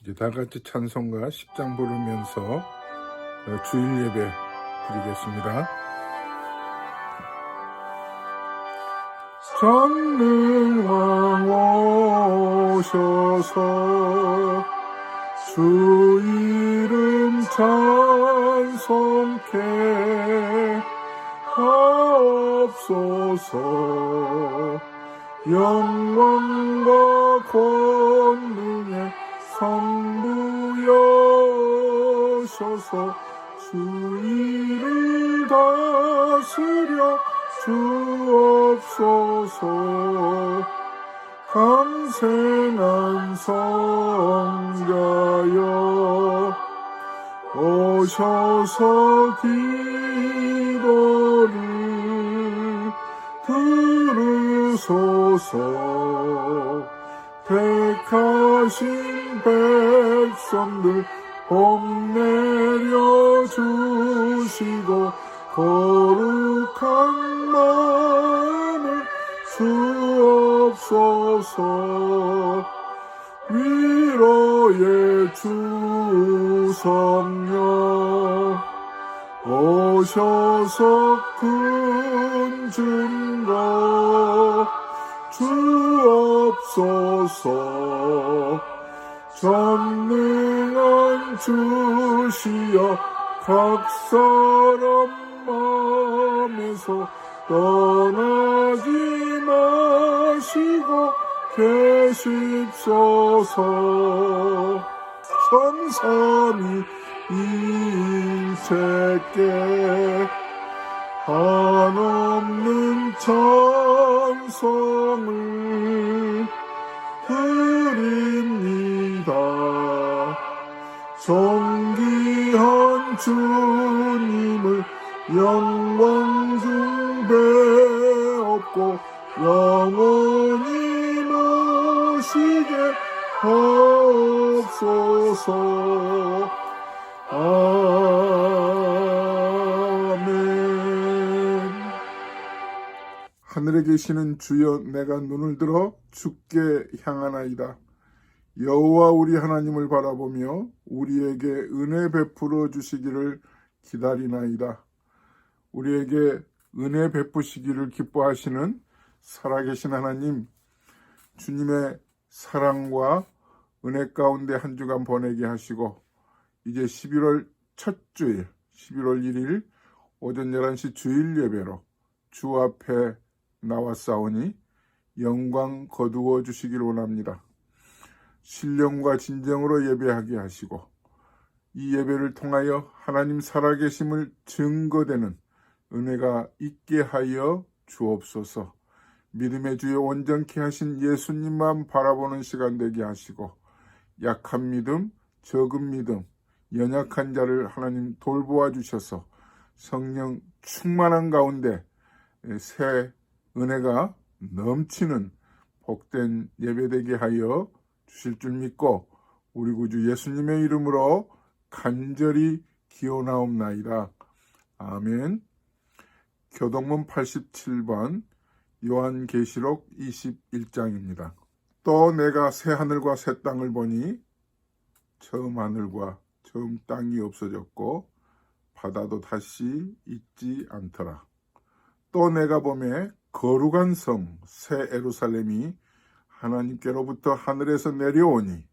이제 다 같이 찬송가 10장 부르면서 주일 예배 드리겠습니다. 전능왕 오셔서 주 이름 찬송케 하옵소서. 영광과 권능의 성부여셔서 주 이를 다스려 주옵소서. 강생한 성자여 오셔서 기도를 들으소서. 택하신 백성들 복내려 주시고 거룩한 마음을 주옵소서. 위로의 주 성령 오셔서 큰 증거 주옵소서. 전능한 주시여 각 사람 마음에서 떠나지 마시고 계십소서. 성삼위 일체께 한없는 찬송을 드립니다. 존귀한 주님을 영광 중배 업고 영원히 모시게 하옵소서. 아멘. 하늘에 계시는 주여, 내가 눈을 들어 주께 향하나이다. 여호와 우리 하나님을 바라보며 우리에게 은혜 베풀어 주시기를 기다리나이다. 우리에게 은혜 베푸시기를 기뻐하시는 살아계신 하나님, 주님의 사랑과 은혜 가운데 한 주간 보내게 하시고 이제 11월 첫 주일 11월 1일 오전 11시 주일 예배로 주 앞에 나왔사오니 영광 거두어 주시기를 원합니다. 신령과 진정으로 예배하게 하시고 이 예배를 통하여 하나님 살아계심을 증거되는 은혜가 있게 하여 주옵소서. 믿음의 주여 온전케 하신 예수님만 바라보는 시간 되게 하시고 약한 믿음, 적은 믿음, 연약한 자를 하나님 돌보아 주셔서 성령 충만한 가운데 새 은혜가 넘치는 복된 예배되게 하여 주실 줄 믿고 우리 구주 예수님의 이름으로 간절히 기원하옵나이다. 아멘. 교동문 87번 요한계시록 21장입니다. 또 내가 새 하늘과 새 땅을 보니 처음 하늘과 처음 땅이 없어졌고 바다도 다시 있지 않더라. 또 내가 보매 거룩한 성 새 예루살렘이 하나님께로부터 하늘에서 내려오니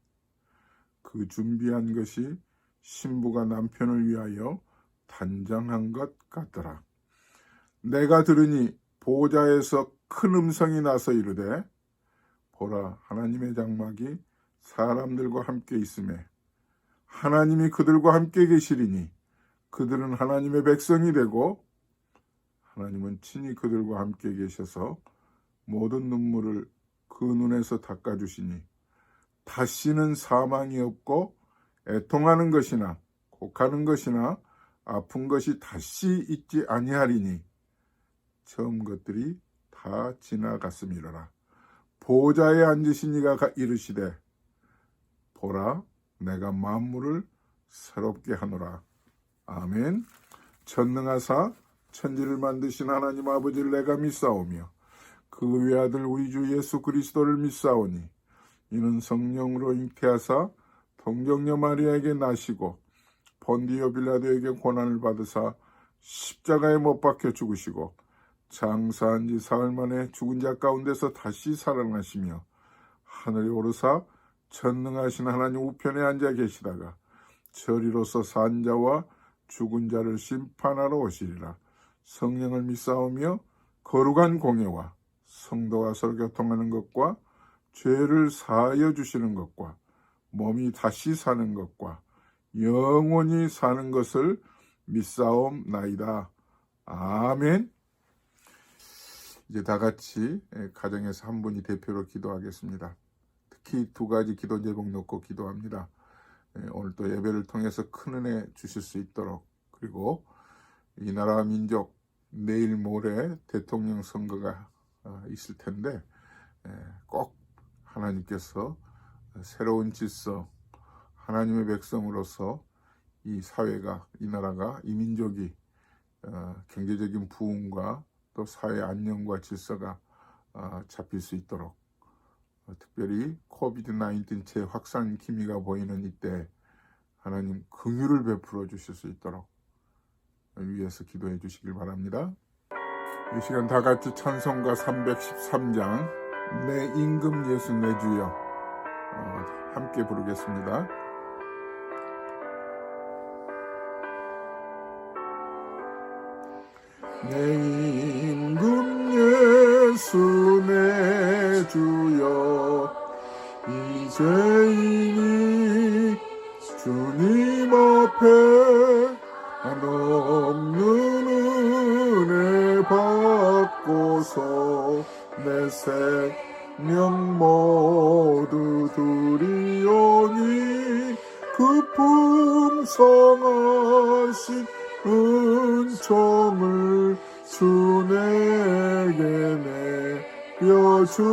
그 준비한 것이 신부가 남편을 위하여 단장한 것 같더라. 내가 들으니 보좌에서 큰 음성이 나서 이르되 보라, 하나님의 장막이 사람들과 함께 있음에 하나님이 그들과 함께 계시리니 그들은 하나님의 백성이 되고 하나님은 친히 그들과 함께 계셔서 모든 눈물을 그 눈에서 닦아주시니 다시는 사망이 없고 애통하는 것이나 곡하는 것이나 아픈 것이 다시 있지 아니하리니 처음 것들이 다 지나갔음이로라. 보좌에 앉으신 이가 이르시되 보라, 내가 만물을 새롭게 하노라. 아멘. 전능하사 천지를 만드신 하나님 아버지를 내가 믿사오며 그 외아들 우리 주 예수 그리스도를 믿사오니 이는 성령으로 잉태하사 동정녀 마리아에게 나시고 본디오 빌라도에게 고난을 받으사 십자가에 못 박혀 죽으시고 장사한 지 사흘 만에 죽은 자 가운데서 다시 살아나시며 하늘에 오르사 전능하신 하나님 우편에 앉아 계시다가 저리로서 산 자와 죽은 자를 심판하러 오시리라. 성령을 믿사오며 거룩한 공예와 성도가 서로 교통하는 것과 죄를 사하여 주시는 것과 몸이 다시 사는 것과 영원히 사는 것을 믿사옵나이다. 아멘. 이제 다 같이 가정에서 한 분이 대표로 기도하겠습니다. 특히 두 가지 기도 제목 놓고 기도합니다. 오늘 또 예배를 통해서 큰 은혜 주실 수 있도록, 그리고 이 나라 민족 내일 모레 대통령 선거가 있을 텐데 꼭 하나님께서 새로운 질서, 하나님의 백성으로서 이 사회가, 이 나라가, 이 민족이 경제적인 부흥과 또 사회 안녕과 질서가 잡힐 수 있도록, 특별히 코비드-19 재확산 기미가 보이는 이때 하나님 긍휼을 베풀어 주실 수 있도록 위에서 기도해 주시길 바랍니다. 이 시간 다 같이 찬송가 313장 내 임금 예수 내 주여 함께 부르겠습니다. 내 임금 예수 내 주여 이제이니 주님 앞에 한없는 은혜 받고서 내 생명 모두 드리오니 그 풍성하신 은총을 주 내게 내려주소서.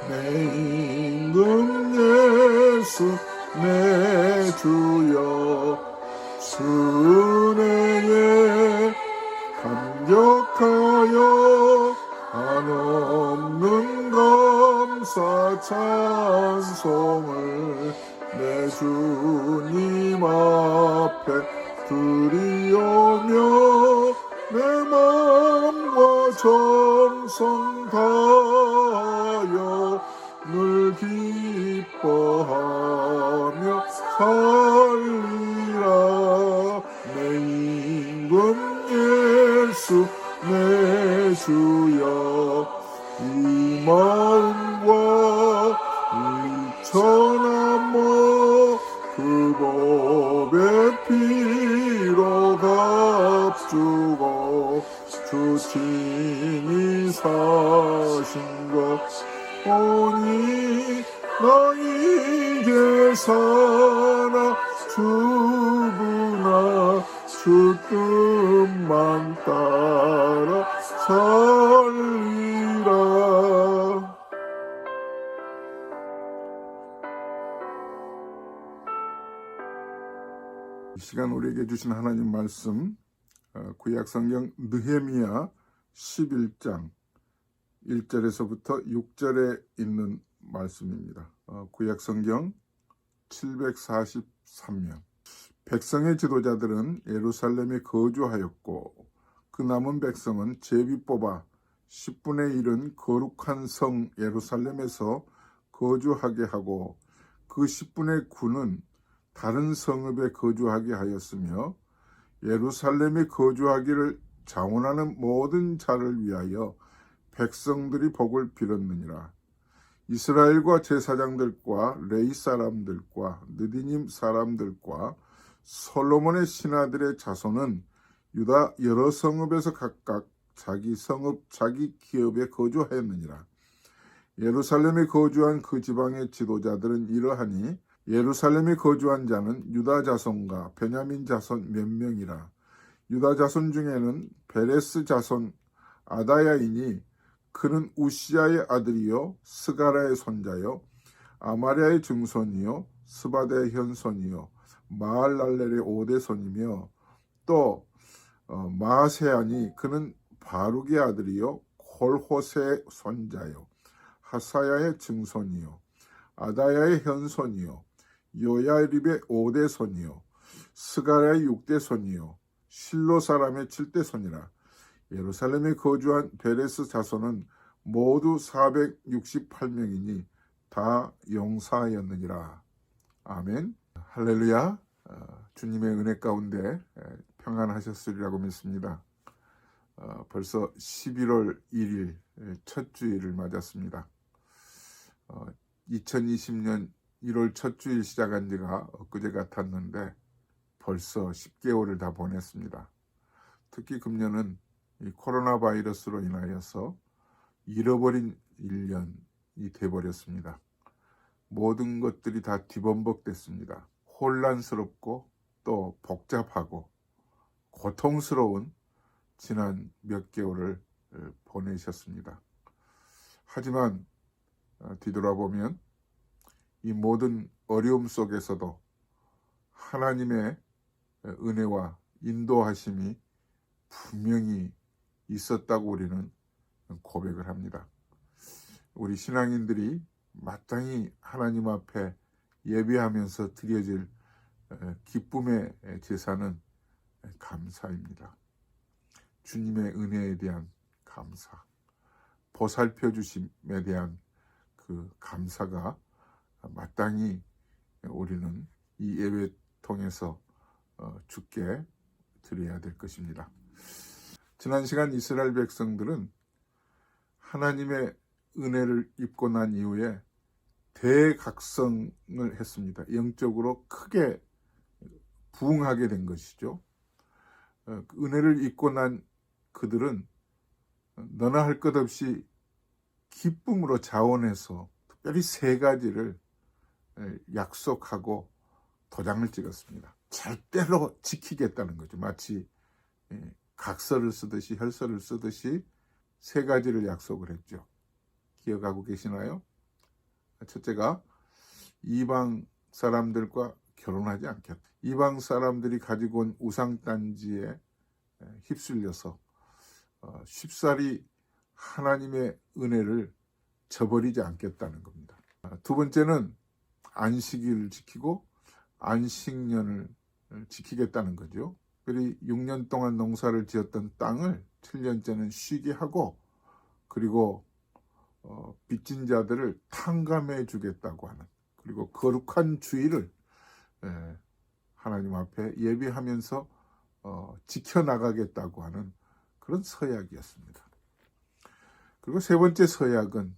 내 임금 예수 내 주여 주은혜에 감격하여 한없는 감사 찬송을 내 주님 앞에 드리오며 내 마음과 정성 다하여 늘 기뻐하며 살리라. 내 임금 예수 내 주여 이 마음과 이 천한 그 법의 피로 값주고 주 친히 사신 것 오니 나 이제 사나 죽으나 주 뜻만 따라 살리라. 이 시간 우리에게 주신 하나님 말씀, 구약성경 느헤미야 11장 1절에서부터 6절에 있는 말씀입니다. 구약성경 743면 백성의 지도자들은 예루살렘에 거주하였고 그 남은 백성은 제비 뽑아 10분의 1은 거룩한 성 예루살렘에서 거주하게 하고 그 10분의 9는 다른 성읍에 거주하게 하였으며 예루살렘에 거주하기를 자원하는 모든 자를 위하여 백성들이 복을 빌었느니라. 이스라엘과 제사장들과 레위 사람들과 느디님 사람들과 솔로몬의 신하들의 자손은 유다 여러 성읍에서 각각 자기 성읍 자기 기업에 거주하였느니라. 예루살렘에 거주한 그 지방의 지도자들은 이러하니 예루살렘에 거주한 자는 유다 자손과 베냐민 자손 몇 명이라. 유다 자손 중에는 베레스 자손 아다야이니 그는 우시아의 아들이요 스가라의 손자요 아마랴의 증손이요 스바데의 현손이요 마알랄렐의 오대손이며 또 마세아니 그는 바룩의 아들이요 콜호세의 손자요 하사야의 증손이요 아다야의 현손이요 요야립의 오대손이요 스가랴의 육대손이요 실로 사람의 칠대손이라. 예루살렘에 거주한 베레스 자손은 모두 468명이니 다 용사였느니라. 아멘. 할렐루야. 주님의 은혜 가운데 평안하셨으리라고 믿습니다. 벌써 11월 1일 첫 주일을 맞았습니다. 2020년 1월 첫 주일 시작한 지가 엊그제 같았는데 벌써 10개월을 다 보냈습니다. 특히 금년은 이 코로나 바이러스로 인하여서 잃어버린 1년이 돼버렸습니다. 모든 것들이 다 뒤범벅됐습니다. 혼란스럽고 또 복잡하고 고통스러운 지난 몇 개월을 보내셨습니다. 하지만 뒤돌아보면 이 모든 어려움 속에서도 하나님의 은혜와 인도하심이 분명히 있었다고 우리는 고백을 합니다. 우리 신앙인들이 마땅히 하나님 앞에 예배하면서 드려질 기쁨의 제사는 감사입니다. 주님의 은혜에 대한 감사, 보살펴 주심에 대한 그 감사가 마땅히 우리는 이 예배 통해서 주께 드려야 될 것입니다. 지난 시간 이스라엘 백성들은 하나님의 은혜를 입고 난 이후에 대각성을 했습니다. 영적으로 크게 부흥하게 된 것이죠. 은혜를 입고 난 그들은 너나 할 것 없이 기쁨으로 자원해서 특별히 세 가지를 약속하고 도장을 찍었습니다. 절대로 지키겠다는 거죠. 마치 각서를 쓰듯이 혈서를 쓰듯이 세 가지를 약속을 했죠. 기억하고 계시나요? 첫째가 이방 사람들과 결혼하지 않겠다. 이방 사람들이 가지고 온 우상단지에 휩쓸려서 쉽사리 하나님의 은혜를 저버리지 않겠다는 겁니다. 두 번째는 안식일을 지키고 안식년을 지키겠다는 거죠. 그리고 6년 동안 농사를 지었던 땅을 7년째는 쉬게 하고 그리고 빚진 자들을 탕감해 주겠다고 하는, 그리고 거룩한 주일을 하나님 앞에 예배하면서 지켜나가겠다고 하는 그런 서약이었습니다. 그리고 세 번째 서약은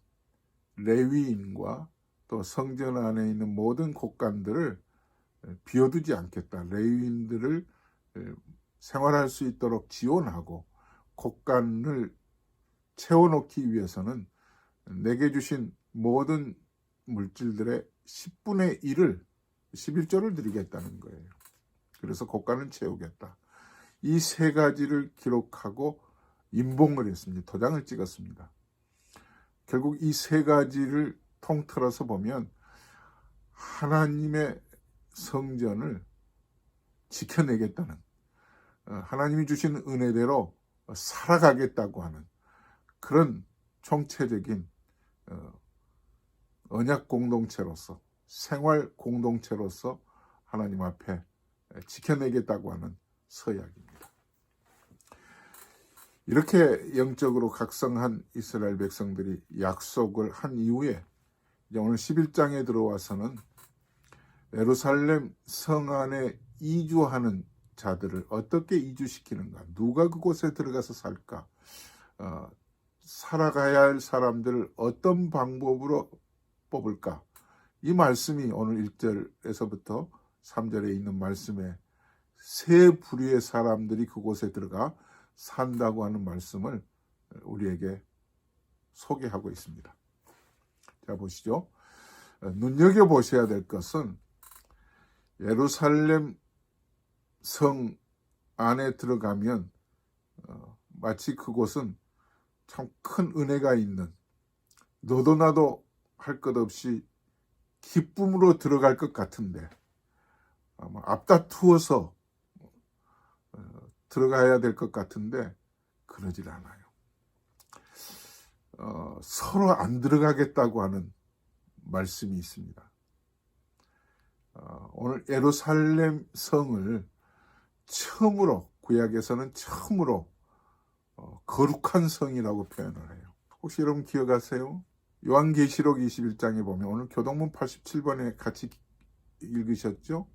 레위인과 또 성전 안에 있는 모든 곳간들을 비워두지 않겠다. 레위인들을 생활할 수 있도록 지원하고 곳간을 채워놓기 위해서는 내게 주신 모든 물질들의 10분의 1을 11조를 드리겠다는 거예요. 그래서 곳간을 채우겠다. 이 세 가지를 기록하고 임봉을 했습니다. 도장을 찍었습니다. 결국 이 세 가지를 통틀어서 보면 하나님의 성전을 지켜내겠다는, 하나님이 주신 은혜대로 살아가겠다고 하는 그런 총체적인 언약 공동체로서, 생활 공동체로서 하나님 앞에 지켜내겠다고 하는 서약입니다. 이렇게 영적으로 각성한 이스라엘 백성들이 약속을 한 이후에 이제 오늘 11장에 들어와서는 예루살렘 성 안에 이주하는 자들을 어떻게 이주시키는가, 누가 그곳에 들어가서 살까, 살아가야 할 사람들을 어떤 방법으로 뽑을까, 이 말씀이 오늘 1절에서부터 3절에 있는 말씀의 세 부류의 사람들이 그곳에 들어가 산다고 하는 말씀을 우리에게 소개하고 있습니다. 자, 보시죠. 눈여겨보셔야 될 것은 예루살렘 성 안에 들어가면 마치 그곳은 참 큰 은혜가 있는, 너도 나도 할 것 없이 기쁨으로 들어갈 것 같은데 아마 앞다투어서 들어가야 될 것 같은데 그러질 않아요. 서로 안 들어가겠다고 하는 말씀이 있습니다. 오늘 예루살렘 성을 처음으로, 구약에서는 처음으로 거룩한 성이라고 표현을 해요. 혹시 여러분 기억하세요? 요한계시록 21장에 보면 오늘 교동문 87번에 같이 읽으셨죠?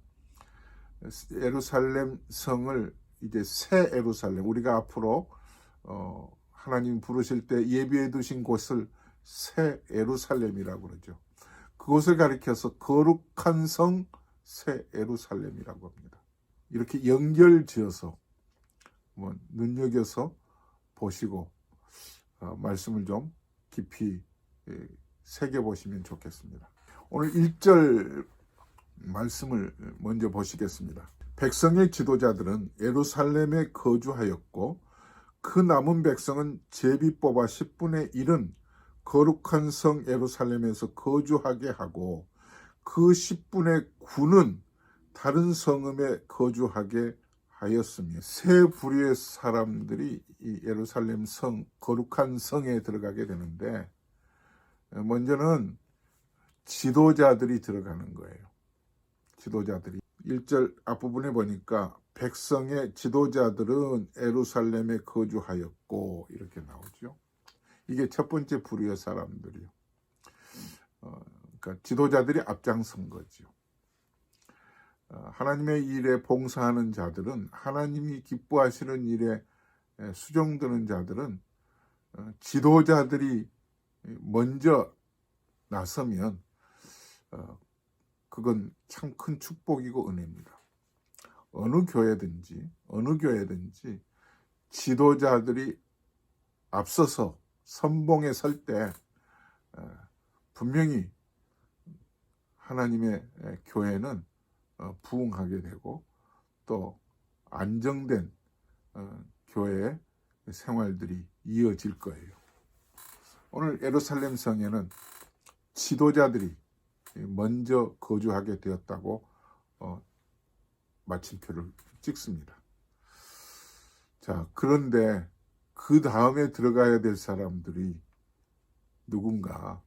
예루살렘 성을 이제 새 예루살렘, 우리가 앞으로 하나님 부르실 때 예비해 두신 곳을 새 예루살렘이라고 그러죠. 그곳을 가리켜서 거룩한 성 새 예루살렘이라고 합니다. 이렇게 연결지어서 눈여겨서 보시고 말씀을 좀 깊이 새겨보시면 좋겠습니다. 오늘 1절 말씀을 먼저 보시겠습니다. 백성의 지도자들은 예루살렘에 거주하였고 그 남은 백성은 제비 뽑아 10분의 1은 거룩한 성 예루살렘에서 거주하게 하고 그 10분의 9는 다른 성읍에 거주하게 하였으며, 세 부류의 사람들이 이 예루살렘 성, 거룩한 성에 들어가게 되는데, 먼저는 지도자들이 들어가는 거예요. 지도자들이. 1절 앞부분에 보니까 백성의 지도자들은 예루살렘에 거주하였고 이렇게 나오죠. 이게 첫 번째 부류의 사람들이요. 그러니까 지도자들이 앞장선 거죠. 하나님의 일에 봉사하는 자들은, 하나님이 기뻐하시는 일에 수종드는 자들은 지도자들이 먼저 나서면 그건 참 큰 축복이고 은혜입니다. 어느 교회든지 지도자들이 앞서서 선봉에 설 때 분명히 하나님의 교회는 부흥하게 되고 또 안정된 교회의 생활들이 이어질 거예요. 오늘 예루살렘 성에는 지도자들이 먼저 거주하게 되었다고 마침표를 찍습니다. 자, 그런데 그 다음에 들어가야 될 사람들이 누군가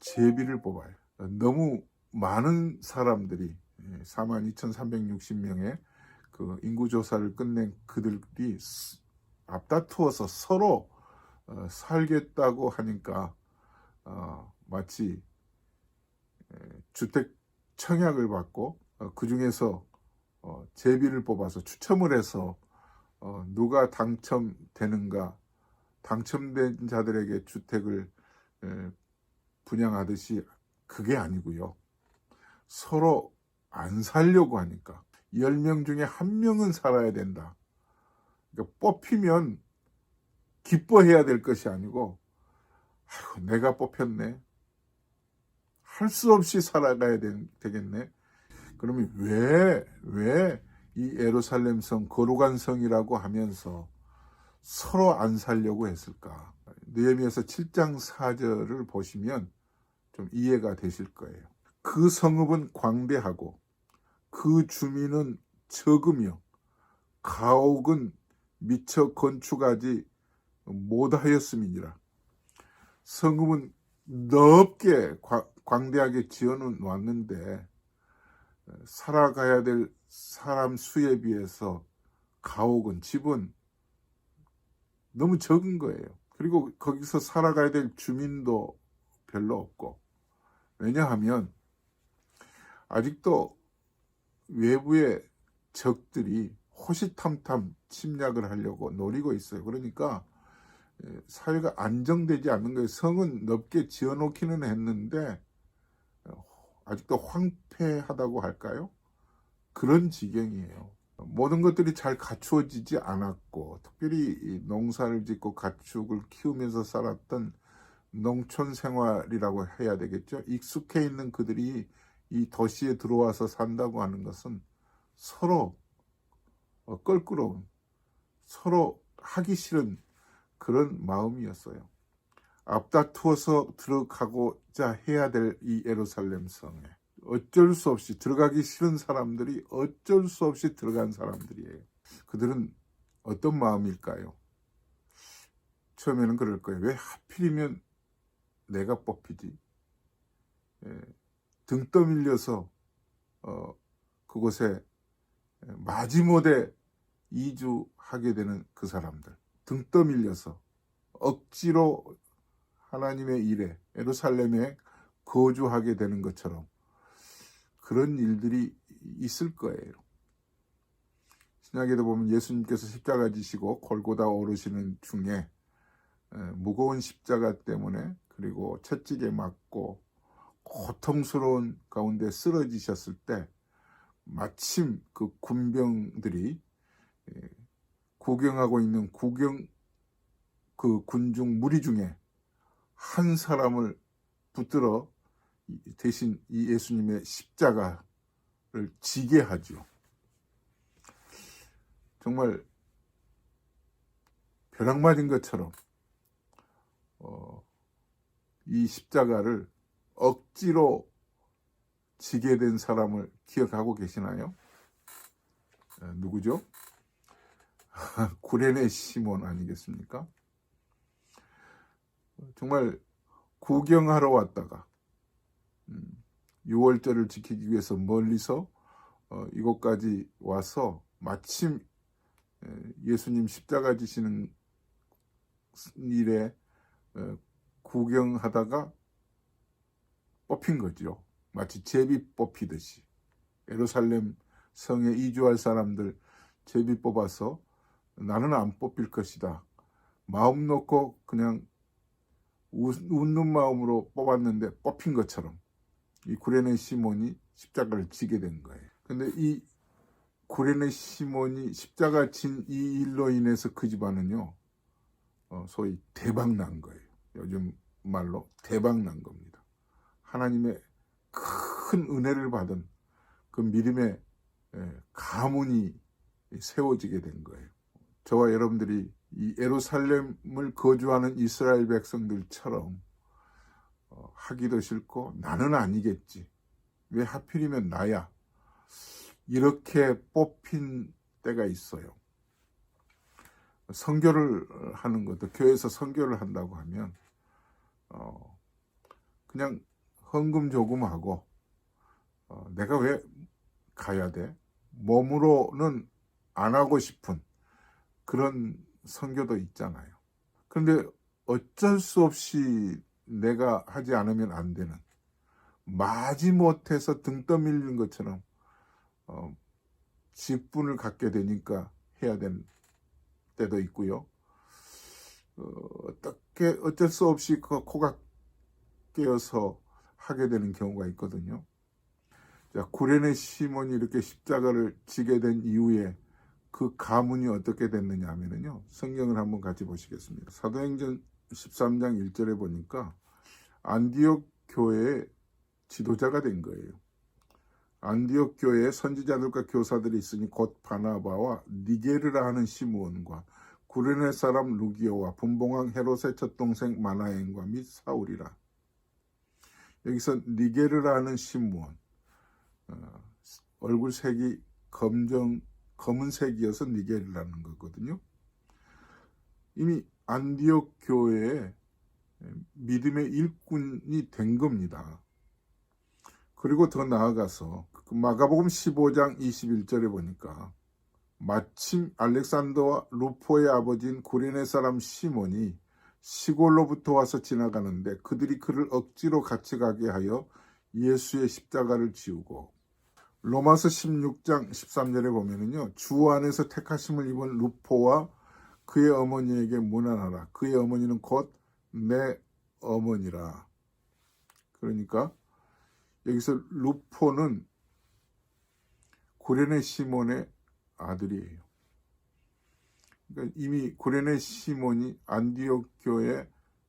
제비를 뽑아요. 너무 많은 사람들이 42,360명의 그 인구조사를 끝낸 그들이 앞다투어서 서로 살겠다고 하니까 마치 주택 청약을 받고 그 중에서 제비를 뽑아서 추첨을 해서 누가 당첨되는가, 당첨된 자들에게 주택을 분양하듯이 그게 아니고요. 서로 안 살려고 하니까 10명 중에 1명은 살아야 된다. 그러니까 뽑히면 기뻐해야 될 것이 아니고 아이고, 내가 뽑혔네. 할 수 없이 살아가야 되겠네. 그러면 왜 이 예루살렘 성, 거룩한 성이라고 하면서 서로 안 살려고 했을까? 느헤미야서 7장 4절을 보시면 좀 이해가 되실 거예요. 그 성읍은 광대하고 그 주민은 적으며 가옥은 미처 건축하지 못하였음이니라. 성읍은 넓게 광대하게 지어놓았는데 살아가야 될 사람 수에 비해서 가옥은, 집은 너무 적은 거예요. 그리고 거기서 살아가야 될 주민도 별로 없고, 왜냐하면 아직도 외부의 적들이 호시탐탐 침략을 하려고 노리고 있어요. 그러니까 사회가 안정되지 않는 거예요. 성은 넓게 지어놓기는 했는데 아직도 황폐하다고 할까요? 그런 지경이에요. 모든 것들이 잘 갖추어지지 않았고, 특별히 이 농사를 짓고 가축을 키우면서 살았던 농촌 생활이라고 해야 되겠죠. 익숙해 있는 그들이 이 도시에 들어와서 산다고 하는 것은 서로 껄끄러운, 서로 하기 싫은 그런 마음이었어요. 앞다투어서 들어가고자 해야 될 이 예루살렘 성에 어쩔 수 없이 들어가기 싫은 사람들이 어쩔 수 없이 들어간 사람들이에요. 그들은 어떤 마음일까요? 처음에는 그럴 거예요. 왜 하필이면 내가 뽑히지? 등 떠밀려서 그곳에 마지못해 이주하게 되는 그 사람들. 등 떠밀려서 억지로 하나님의 일에 예루살렘에 거주하게 되는 것처럼 그런 일들이 있을 거예요. 신약에도 보면 예수님께서 십자가 지시고 골고다 오르시는 중에 무거운 십자가 때문에 그리고 채찍에 맞고 고통스러운 가운데 쓰러지셨을 때 마침 그 군병들이 구경하고 있는 그 군중 무리 중에 한 사람을 붙들어 대신 이 예수님의 십자가를 지게 하죠. 정말 벼락 맞은 것처럼 이 십자가를 억지로 지게 된 사람을 기억하고 계시나요? 누구죠? 구레네 시몬 아니겠습니까? 정말 구경하러 왔다가 6월절을 지키기 위해서 멀리서 이곳까지 와서 마침 예수님 십자가 지시는 일에 구경하다가 뽑힌 거죠. 마치 제비 뽑히듯이 예루살렘 성에 이주할 사람들 제비 뽑아서 나는 안 뽑힐 것이다. 마음 놓고 그냥 웃는 마음으로 뽑았는데 뽑힌 것처럼 이 구레네 시몬이 십자가를 지게 된 거예요. 근데 이 구레네 시몬이 십자가 진 이 일로 인해서 그 집안은요, 소위 대박 난 거예요. 요즘 말로 대박 난 겁니다. 하나님의 큰 은혜를 받은 그 믿음의 가문이 세워지게 된 거예요. 저와 여러분들이 이 예루살렘을 거주하는 이스라엘 백성들처럼 하기도 싫고 나는 아니겠지. 왜 하필이면 나야. 이렇게 뽑힌 때가 있어요. 선교를 하는 것도 교회에서 선교를 한다고 하면 그냥 헌금 조금하고 내가 왜 가야 돼? 몸으로는 안 하고 싶은 그런 선교도 있잖아요. 그런데 어쩔 수 없이 내가 하지 않으면 안 되는 마지못해서 등 떠밀리는 것처럼 직분을 갖게 되니까 해야 되는 때도 있고요. 어떻게 어쩔 수 없이 그 코가 깨어서 하게 되는 경우가 있거든요. 자, 구레네 시몬이 이렇게 십자가를 지게 된 이후에 그 가문이 어떻게 됐느냐 하면요. 성경을 한번 같이 보시겠습니다. 사도행전 13장 1절에 보니까 안디옥 교회의 지도자가 된 거예요. 안디옥 교회에 선지자들과 교사들이 있으니 곧 바나바와 니게르라 하는 시므온과 구레네 사람 루기오와 분봉왕 헤롯의 첫동생 마나엔과 및 사울이라. 여기서 니게르라 하는 시므온, 얼굴색이 검은색이어서 니게르라는 거거든요. 이미 안디옥 교회에 믿음의 일꾼이 된 겁니다. 그리고 더 나아가서 마가복음 15장 21절에 보니까 마침 알렉산더와 루포의 아버지인 구레네 사람 시몬이 시골로부터 와서 지나가는데 그들이 그를 억지로 같이 가게 하여 예수의 십자가를 지우고, 로마서 16장 13절에 보면은요, 주 안에서 택하심을 입은 루포와 그의 어머니에게 문안하라. 그의 어머니는 곧 내 어머니라. 그러니까 여기서 루포는 구레네 시몬의 아들이에요. 그러니까 이미 구레네 시몬이 안디옥 교회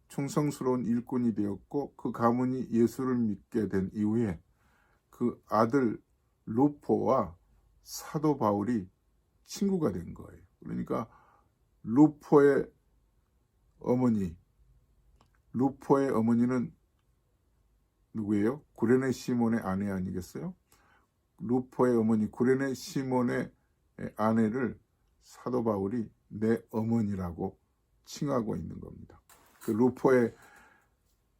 충성스러운 일꾼이 되었고 그 가문이 예수를 믿게 된 이후에 그 아들 루포와 사도 바울이 친구가 된 거예요. 그러니까 루포의 어머니는 누구예요? 구레네 시몬의 아내 아니겠어요? 루포의 어머니 구레네 시몬의 아내를 사도 바울이 내 어머니라고 칭하고 있는 겁니다. 그 루포의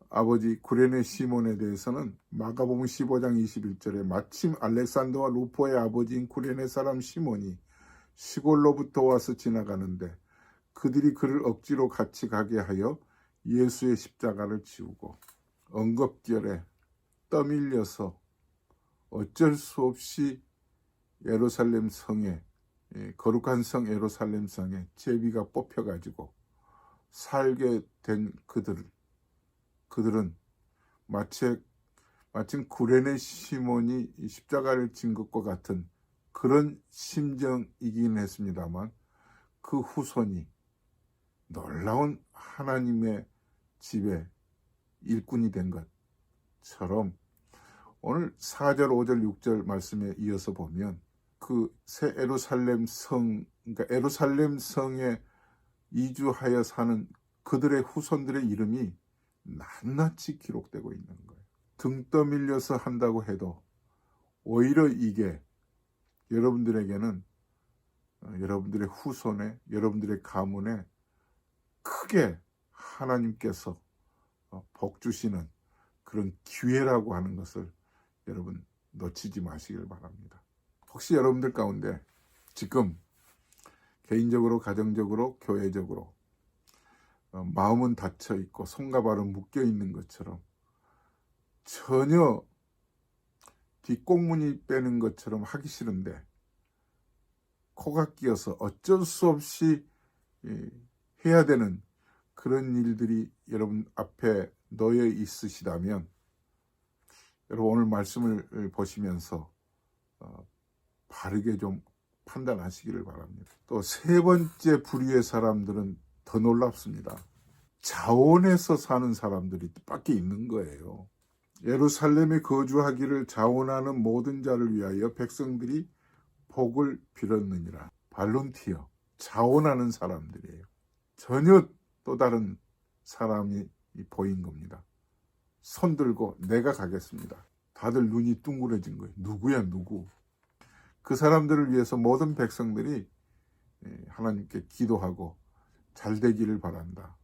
아버지 구레네 시몬에 대해서는 마가복음 15장 21절에 마침 알렉산더와 루포의 아버지인 구레네 사람 시몬이 시골로부터 와서 지나가는데 그들이 그를 억지로 같이 가게 하여 예수의 십자가를 지우고 언급결에 떠밀려서 어쩔 수 없이 예루살렘 성에 거룩한 성 예루살렘 성에 제비가 뽑혀가지고 살게 된 그들은 마침 구레네 시몬이 십자가를 진 것과 같은 그런 심정이긴 했습니다만 그 후손이 놀라운 하나님의 집에 일꾼이 된 것처럼 오늘 4절, 5절, 6절 말씀에 이어서 보면 그 새 예루살렘 성, 그러니까 예루살렘 성에 이주하여 사는 그들의 후손들의 이름이 낱낱이 기록되고 있는 거예요. 등 떠밀려서 한다고 해도 오히려 이게 여러분들에게는 여러분들의 후손에, 여러분들의 가문에 크게 하나님께서 복 주시는 그런 기회라고 하는 것을 여러분 놓치지 마시길 바랍니다. 혹시 여러분들 가운데 지금 개인적으로, 가정적으로, 교회적으로 마음은 닫혀 있고 손과 발은 묶여 있는 것처럼 전혀 뒷공문이 빼는 것처럼 하기 싫은데 코가 끼어서 어쩔 수 없이 해야 되는 그런 일들이 여러분 앞에 놓여 있으시다면 여러분 오늘 말씀을 보시면서 바르게 좀 판단하시기를 바랍니다. 또 세 번째 부류의 사람들은 더 놀랍습니다. 자원해서 사는 사람들이 밖에 있는 거예요. 예루살렘에 거주하기를 자원하는 모든 자를 위하여 백성들이 복을 빌었느니라. 발론티어, 자원하는 사람들이에요. 전혀 또 다른 사람이 보인 겁니다. 손 들고 내가 가겠습니다. 다들 눈이 둥그러진 거예요. 누구야 누구. 그 사람들을 위해서 모든 백성들이 하나님께 기도하고 잘 되기를 바란다.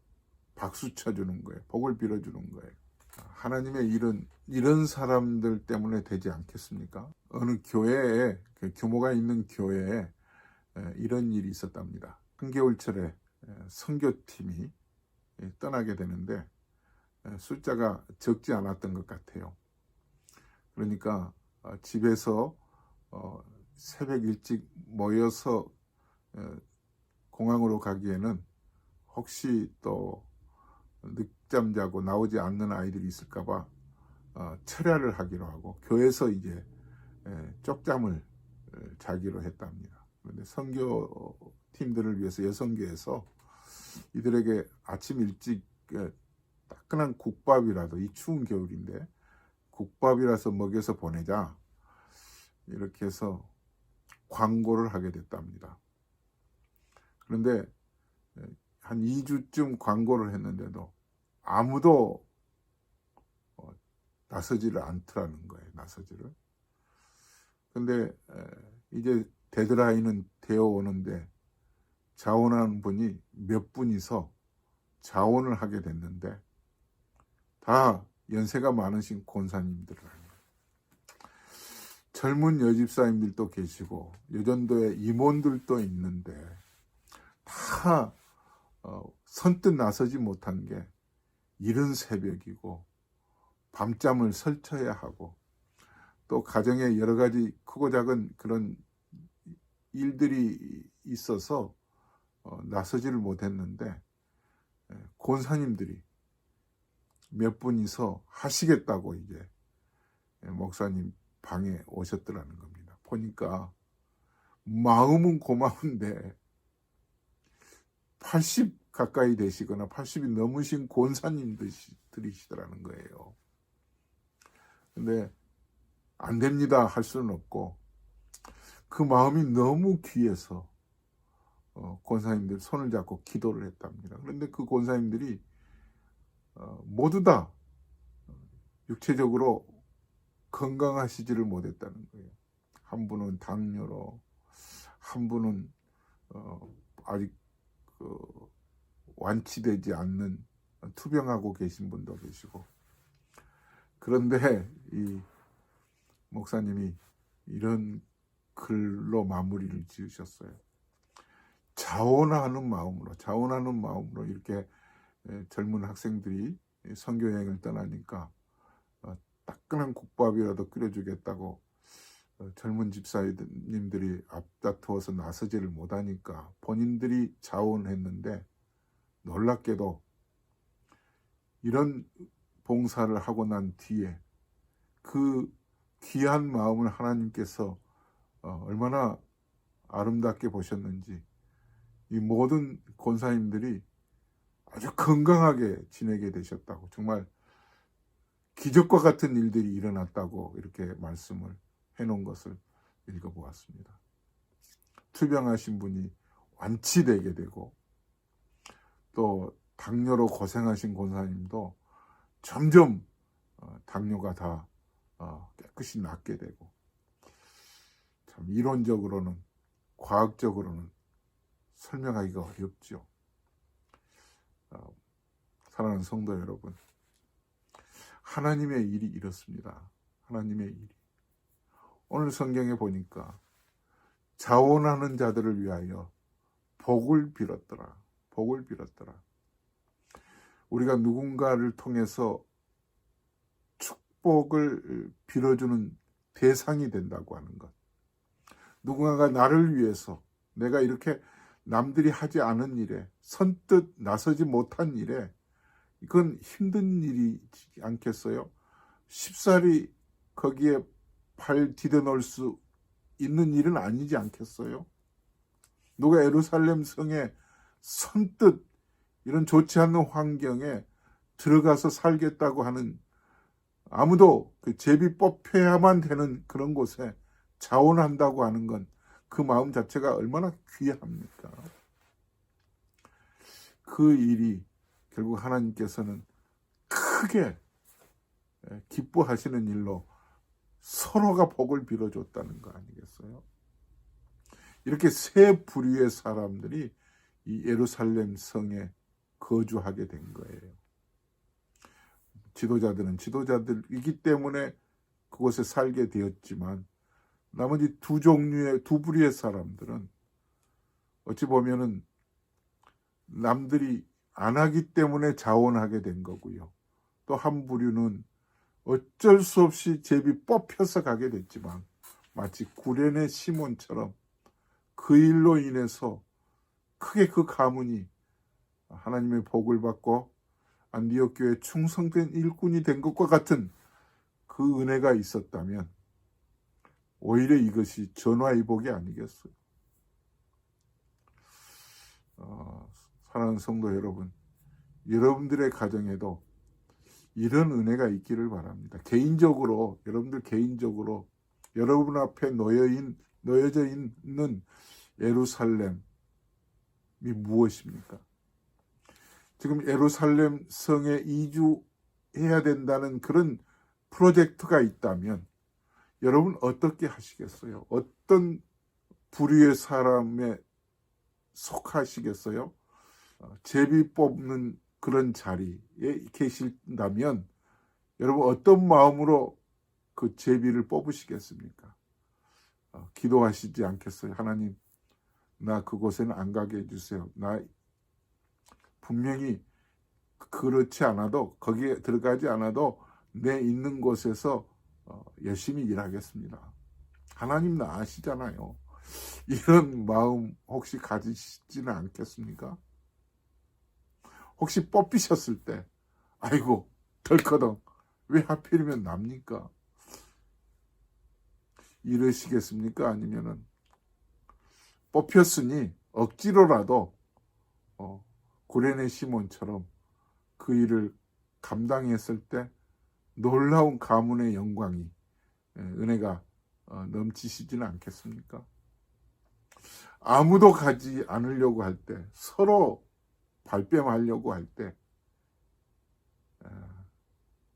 박수 쳐주는 거예요. 복을 빌어주는 거예요. 하나님의 이런 사람들 때문에 되지 않겠습니까? 어느 교회에, 규모가 있는 교회에 이런 일이 있었답니다. 한겨울철에 선교팀이 떠나게 되는데 숫자가 적지 않았던 것 같아요. 그러니까 집에서 새벽 일찍 모여서 공항으로 가기에는 혹시 또 늦잠 자고 나오지 않는 아이들이 있을까봐 철야를 하기로 하고 교회에서 이제 쪽잠을 자기로 했답니다. 그런데 선교팀들을 위해서 여성교에서 이들에게 아침 일찍 따끈한 국밥이라도, 이 추운 겨울인데 국밥이라서 먹여서 보내자, 이렇게 해서 광고를 하게 됐답니다. 그런데 한 2주쯤 광고를 했는데도 아무도 나서지를 않더라는 거예요. 나서지를. 근데 이제 데드라인은 되어 오는데 자원하는 분이 몇 분이서 자원을 하게 됐는데 다 연세가 많으신 권사님들이에요. 젊은 여집사님들도 계시고 여전도의 임원들도 있는데 다 선뜻 나서지 못한 게 이른 새벽이고 밤잠을 설쳐야 하고 또 가정에 여러 가지 크고 작은 그런 일들이 있어서 나서지를 못했는데 권사님들이 몇 분이서 하시겠다고 이제 목사님 방에 오셨더라는 겁니다. 보니까 마음은 고마운데 80 가까이 되시거나 80이 넘으신 권사님들이시더라는 거예요. 근데 안 됩니다 할 수는 없고, 그 마음이 너무 귀해서 권사님들 손을 잡고 기도를 했답니다. 그런데 그 권사님들이 모두 다 육체적으로 건강하시지를 못했다는 거예요. 한 분은 당뇨로, 한 분은 아직 완치되지 않는 투병하고 계신 분도 계시고. 그런데 이 목사님이 이런 글로 마무리를 지으셨어요. 자원하는 마음으로 이렇게 젊은 학생들이 선교 여행을 떠나니까 따끈한 국밥이라도 끓여주겠다고 젊은 집사님들이 앞다투어서 나서지를 못하니까 본인들이 자원했는데, 놀랍게도 이런 봉사를 하고 난 뒤에 그 귀한 마음을 하나님께서 얼마나 아름답게 보셨는지 이 모든 권사님들이 아주 건강하게 지내게 되셨다고, 정말 기적과 같은 일들이 일어났다고 이렇게 말씀을 해놓은 것을 읽어보았습니다. 투병하신 분이 완치되게 되고, 또 당뇨로 고생하신 권사님도 점점 당뇨가 다 깨끗이 낫게 되고, 참 이론적으로는, 과학적으로는 설명하기가 어렵죠. 사랑하는 성도 여러분, 하나님의 일이 이렇습니다. 하나님의 일이. 오늘 성경에 보니까 자원하는 자들을 위하여 복을 빌었더라. 복을 빌었더라. 우리가 누군가를 통해서 축복을 빌어주는 대상이 된다고 하는 것. 누군가가 나를 위해서, 내가 이렇게 남들이 하지 않은 일에, 선뜻 나서지 못한 일에, 이건 힘든 일이지 않겠어요? 쉽사리 거기에 발 디뎌놓을 수 있는 일은 아니지 않겠어요? 누가 예루살렘 성에 선뜻 이런 좋지 않은 환경에 들어가서 살겠다고 하는, 아무도 그 제비 뽑혀야만 되는 그런 곳에 자원한다고 하는 건 그 마음 자체가 얼마나 귀합니까? 그 일이 결국 하나님께서는 크게 기뻐하시는 일로 서로가 복을 빌어줬다는 거 아니겠어요? 이렇게 세 부류의 사람들이 이 예루살렘 성에 거주하게 된 거예요. 지도자들은 지도자들이기 때문에 그곳에 살게 되었지만, 나머지 두 부류의 사람들은 어찌 보면은 남들이 안 하기 때문에 자원하게 된 거고요. 또 한 부류는 어쩔 수 없이 제비 뽑혀서 가게 됐지만, 마치 구레네 시몬처럼 그 일로 인해서 크게 그 가문이 하나님의 복을 받고 안디옥 교회에 충성된 일꾼이 된 것과 같은 그 은혜가 있었다면 오히려 이것이 전화위복이 아니겠어요? 사랑하는 성도 여러분, 여러분들의 가정에도 이런 은혜가 있기를 바랍니다. 여러분들 개인적으로 여러분 앞에 놓여져 있는 예루살렘이 무엇입니까? 지금 예루살렘 성에 이주해야 된다는 그런 프로젝트가 있다면 여러분 어떻게 하시겠어요? 어떤 부류의 사람에 속하시겠어요? 제비 뽑는 그런 자리에 계신다면 여러분 어떤 마음으로 그 제비를 뽑으시겠습니까? 기도하시지 않겠어요? 하나님, 나 그곳에는 안 가게 해주세요. 나 분명히 그렇지 않아도, 거기에 들어가지 않아도 내 있는 곳에서 열심히 일하겠습니다. 하나님 나 아시잖아요. 이런 마음 혹시 가지시지는 않겠습니까? 혹시 뽑히셨을 때 아이고 덜커덩 왜 하필이면 납니까? 이러시겠습니까? 아니면은 뽑혔으니 억지로라도 구레네 시몬처럼 그 일을 감당했을 때 놀라운 가문의 영광이, 은혜가 넘치시지는 않겠습니까? 아무도 가지 않으려고 할 때, 서로 발뺌하려고 할 때,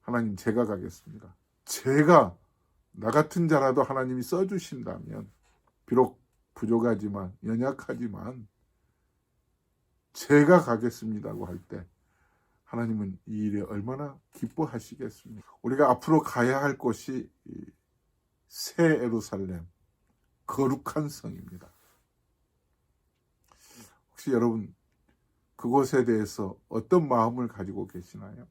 하나님, 제가 가겠습니다. 제가, 나 같은 자라도 하나님이 써주신다면, 비록 부족하지만, 연약하지만, 제가 가겠습니다고 할 때, 하나님은 이 일에 얼마나 기뻐하시겠습니까? 우리가 앞으로 가야 할 곳이 새 예루살렘, 거룩한 성입니다. 혹시 여러분 그곳에 대해서 어떤 마음을 가지고 계시나요?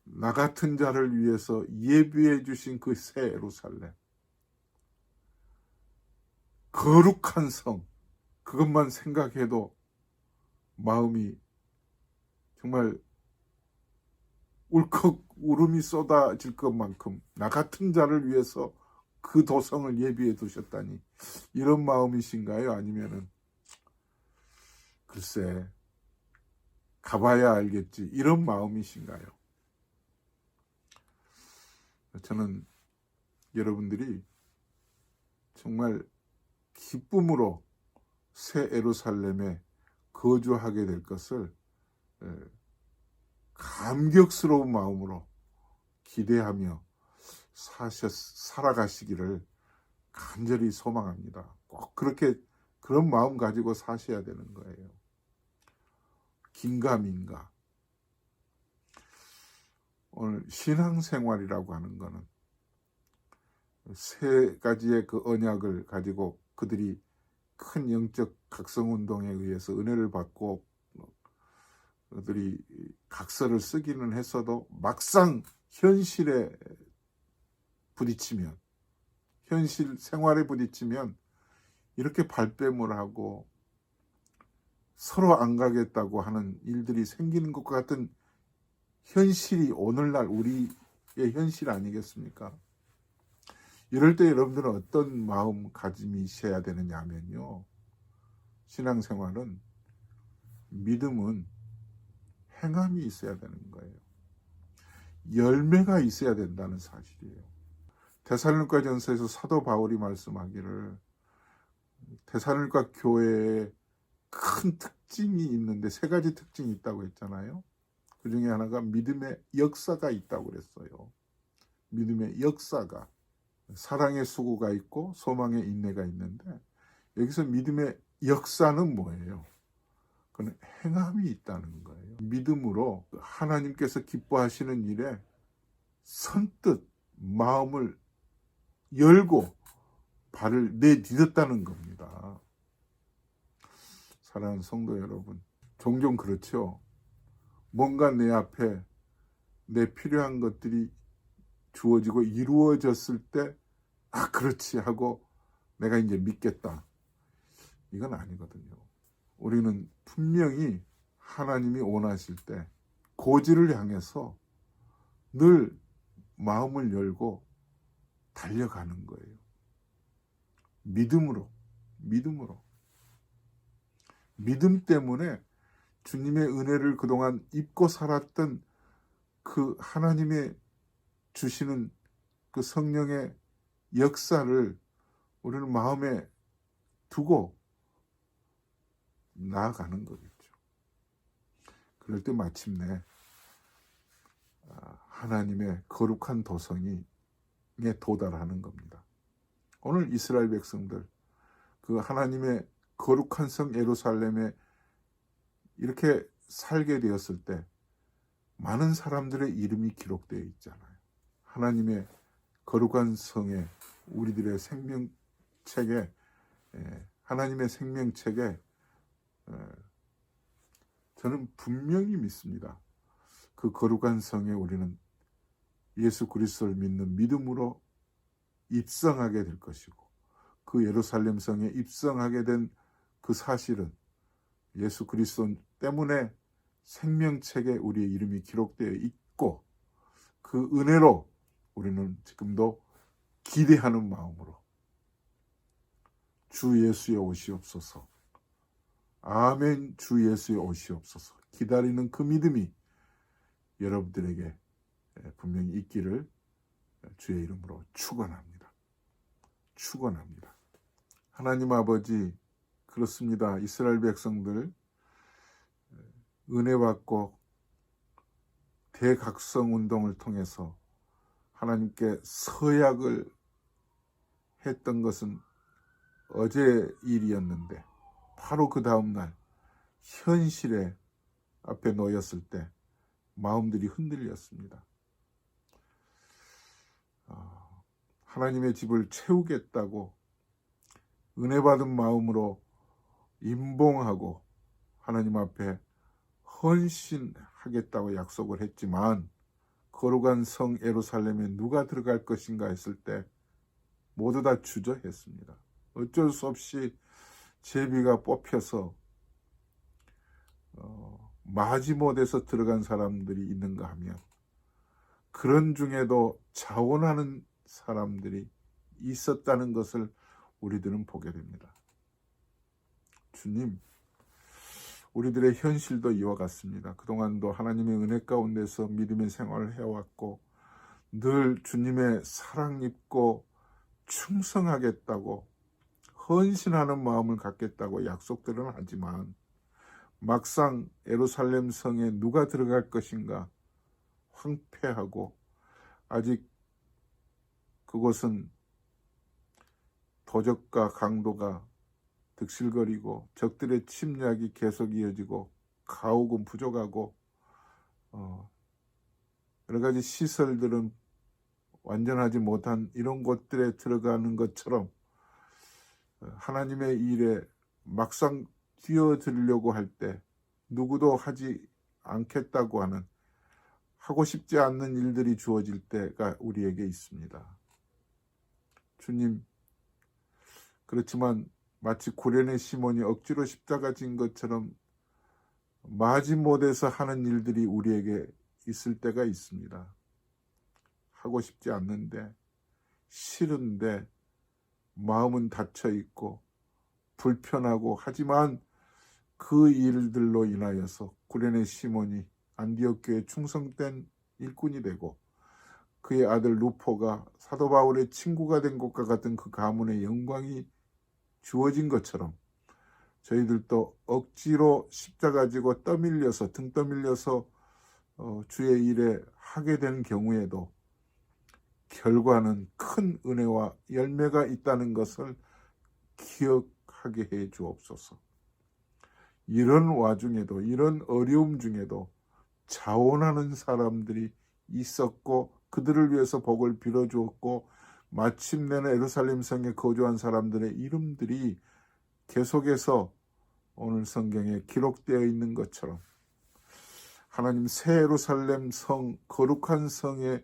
나 같은 자를 위해서 예비해 주신 그 새 예루살렘, 거룩한 성, 그것만 생각해도 마음이 정말 울컥 울음이 쏟아질 것만큼 나 같은 자를 위해서 그 도성을 예비해 두셨다니, 이런 마음이신가요? 아니면은 글쎄 가봐야 알겠지, 이런 마음이신가요? 저는 여러분들이 정말 기쁨으로 새 예루살렘에 거주하게 될 것을 감격스러운 마음으로 기대하며 살아가시기를 간절히 소망합니다. 꼭 그렇게 그런 마음 가지고 사셔야 되는 거예요. 긴가민가. 오늘 신앙생활이라고 하는 것은 세 가지의 그 언약을 가지고 그들이 큰 영적 각성운동에 의해서 은혜를 받고 그들이 각서를 쓰기는 했어도 막상 현실에 부딪히면, 현실 생활에 부딪히면 이렇게 발뺌을 하고 서로 안 가겠다고 하는 일들이 생기는 것 같은 현실이 오늘날 우리의 현실 아니겠습니까? 이럴 때 여러분들은 어떤 마음가짐이셔야 되느냐 하면요, 신앙생활은, 믿음은 행함이 있어야 되는 거예요. 열매가 있어야 된다는 사실이에요. 데살로니가전서에서 사도 바울이 말씀하기를, 데살로니가 교회에 큰 특징이 있는데 세 가지 특징이 있다고 했잖아요. 그 중에 하나가 믿음의 역사가 있다고 그랬어요. 믿음의 역사가, 사랑의 수고가 있고 소망의 인내가 있는데, 여기서 믿음의 역사는 뭐예요? 그건 행함이 있다는 거예요. 믿음으로 하나님께서 기뻐하시는 일에 선뜻 마음을 열고 발을 내딛었다는 겁니다. 사랑하는 성도 여러분, 종종 그렇죠. 뭔가 내 앞에 내 필요한 것들이 주어지고 이루어졌을 때, 아 그렇지 하고 내가 이제 믿겠다, 이건 아니거든요. 우리는 분명히 하나님이 원하실 때 고지를 향해서 늘 마음을 열고 달려가는 거예요. 믿음으로. 믿음 때문에 주님의 은혜를 그동안 입고 살았던 그 하나님의 주시는 그 성령의 역사를 우리는 마음에 두고 나아가는 거겠죠. 그럴 때 마침내 하나님의 거룩한 도성에 도달하는 겁니다. 오늘 이스라엘 백성들, 그 하나님의 거룩한 성 예루살렘에 이렇게 살게 되었을 때 많은 사람들의 이름이 기록되어 있잖아요. 하나님의 거룩한 성에, 우리들의 생명책에, 하나님의 생명책에 저는 분명히 믿습니다. 그 거룩한 성에 우리는 예수 그리스도를 믿는 믿음으로 입성하게 될 것이고, 그 예루살렘 성에 입성하게 된 그 사실은 예수 그리스도 때문에 생명책에 우리의 이름이 기록되어 있고, 그 은혜로 우리는 지금도 기대하는 마음으로 주 예수의 오시옵소서. 아멘. 주 예수의 오시옵소서. 기다리는 그 믿음이 여러분들에게 분명히 있기를 주의 이름으로 축원합니다. 축원합니다. 하나님 아버지, 그렇습니다. 이스라엘 백성들 은혜 받고 대각성 운동을 통해서 하나님께 서약을 했던 것은 어제 일이었는데 바로 그 다음날 현실에 앞에 놓였을 때 마음들이 흔들렸습니다. 하나님의 집을 채우겠다고 은혜 받은 마음으로 임봉하고 하나님 앞에 헌신하겠다고 약속을 했지만 거룩한 성 예루살렘에 누가 들어갈 것인가 했을 때 모두 다 주저했습니다. 어쩔 수 없이 제비가 뽑혀서 마지못에서 들어간 사람들이 있는가 하면 그런 중에도 자원하는 사람들이 있었다는 것을 우리들은 보게 됩니다. 주님, 우리들의 현실도 이와 같습니다. 그동안도 하나님의 은혜 가운데서 믿음의 생활을 해왔고 늘 주님의 사랑 입고 충성하겠다고 헌신하는 마음을 갖겠다고 약속들은 하지만 막상 예루살렘 성에 누가 들어갈 것인가 황폐하고 아직 그곳은 도적과 강도가 득실거리고 적들의 침략이 계속 이어지고 가옥은 부족하고 여러 가지 시설들은 완전하지 못한 이런 곳들에 들어가는 것처럼 하나님의 일에 막상 뛰어들려고 할 때 누구도 하지 않겠다고 하는 하고 싶지 않는 일들이 주어질 때가 우리에게 있습니다. 주님, 그렇지만 마치 구레네 시몬이 억지로 십자가 진 것처럼 마지못해서 하는 일들이 우리에게 있을 때가 있습니다. 하고 싶지 않는데 싫은데 마음은 닫혀 있고 불편하고 하지만 그 일들로 인하여서 구레네 시몬이 안디옥 교회 충성된 일꾼이 되고 그의 아들 루포가 사도 바울의 친구가 된 것과 같은 그 가문의 영광이 주어진 것처럼 저희들도 억지로 십자가 지고 떠밀려서 등 떠밀려서 주의 일에 하게 된 경우에도 결과는 큰 은혜와 열매가 있다는 것을 기억하게 해 주옵소서. 이런 와중에도 이런 어려움 중에도 자원하는 사람들이 있었고 그들을 위해서 복을 빌어주었고 마침내는 예루살렘 성에 거주한 사람들의 이름들이 계속해서 오늘 성경에 기록되어 있는 것처럼 하나님 새 예루살렘 성 거룩한 성에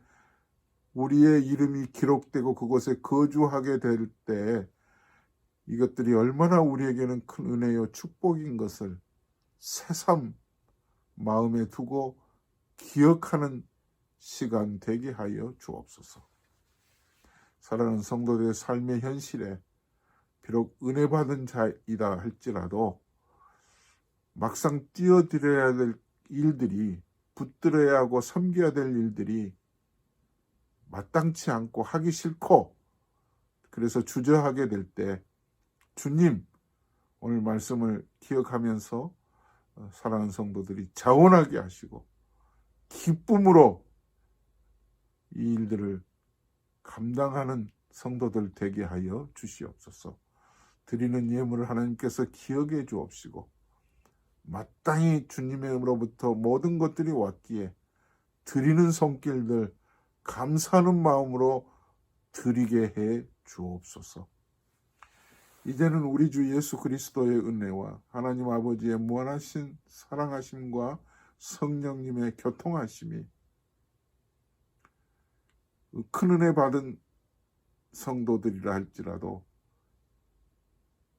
우리의 이름이 기록되고 그곳에 거주하게 될 때 이것들이 얼마나 우리에게는 큰 은혜요 축복인 것을 새삼 마음에 두고 기억하는 시간 되게 하여 주옵소서. 사랑하는 성도들의 삶의 현실에 비록 은혜 받은 자이다 할지라도 막상 뛰어들어야 될 일들이 붙들어야 하고 섬겨야 될 일들이 마땅치 않고 하기 싫고 그래서 주저하게 될 때 주님 오늘 말씀을 기억하면서 사랑하는 성도들이 자원하게 하시고 기쁨으로 이 일들을 감당하는 성도들 되게 하여 주시옵소서. 드리는 예물을 하나님께서 기억해 주옵시고 마땅히 주님으로부터 모든 것들이 왔기에 드리는 손길들 감사하는 마음으로 드리게 해 주옵소서. 이제는 우리 주 예수 그리스도의 은혜와 하나님 아버지의 무한하신 사랑하심과 성령님의 교통하심이 큰 은혜 받은 성도들이라 할지라도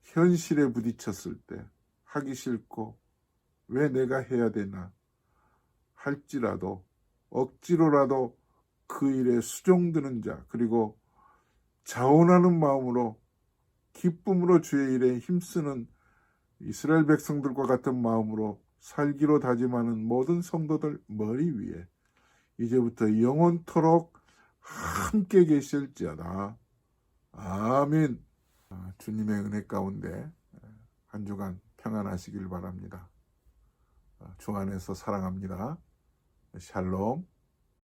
현실에 부딪혔을 때 하기 싫고 왜 내가 해야 되나 할지라도 억지로라도 그 일에 수종드는 자 그리고 자원하는 마음으로 기쁨으로 주의 일에 힘쓰는 이스라엘 백성들과 같은 마음으로 살기로 다짐하는 모든 성도들 머리 위에 이제부터 영원토록 함께 계실지어다. 아멘. 주님의 은혜 가운데 한 주간 평안하시길 바랍니다. 주 안에서 사랑합니다. 샬롬.